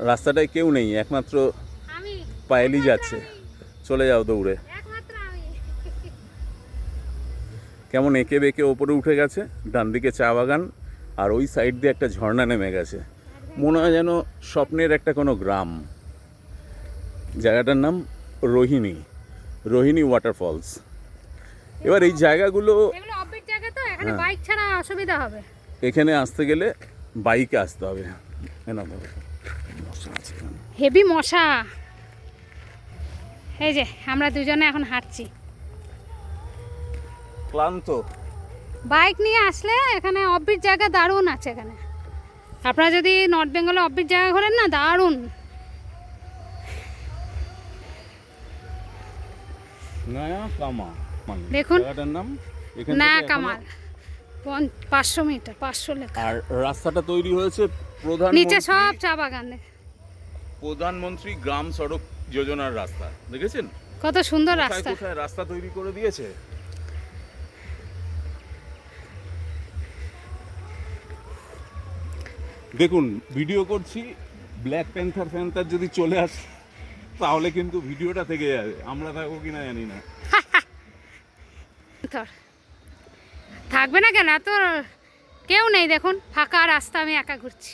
রাস্তাটায় কেউ নেই, একমাত্র পায়েলই যাচ্ছে। চলে যাও দৌড়ে। কেমন এঁকে বেঁকে ওপরে উঠে গেছে, ডান দিকে চা বাগান আর ওই সাইড দিয়ে একটা ঝর্ণা নেমে গেছে। মনে হয় যেন স্বপ্নের একটা কোনো গ্রাম। জায়গাটার নাম রোহিণী ওয়াটারফলস। এবার এই জায়গাগুলো বাইক ছাড়া অসুবিধা হবে, এখানে আসতে গেলে বাইকে আসতে হবে। হেভি মশা। এই যে আমরা দুজনে এখন হাঁটছি ক্লান্ত। বাইক নিয়ে আসলে এখানে অফবিট জায়গা দারুণ আছে। এখানে আপনারা যদি নর্থ বেঙ্গলে অফবিট জায়গা ঘোরেন না, দারুণ। দেখুন নয়া কামাল 500 মিটার, 500 লেখা। আর রাস্তাটা তৈরি হয়েছে নিচে সব চা বাগান। প্রধানমন্ত্রী গ্রাম সড়ক যোজনার রাস্তা, দেখেছেন কত সুন্দর রাস্তা। কোথায় রাস্তা তৈরি করে দিয়েছে। দেখুন ভিডিও করছি, ব্ল্যাক প্যান্থার যদি চলে আসে তাহলে কিন্তু ভিডিওটা থেকে যাবে। আমরা থাকবো কিনা জানি না। থাকবে না কেন, এত কেউ নেই। দেখুন ফাঁকা রাস্তা, আমি একা ঘুরছি।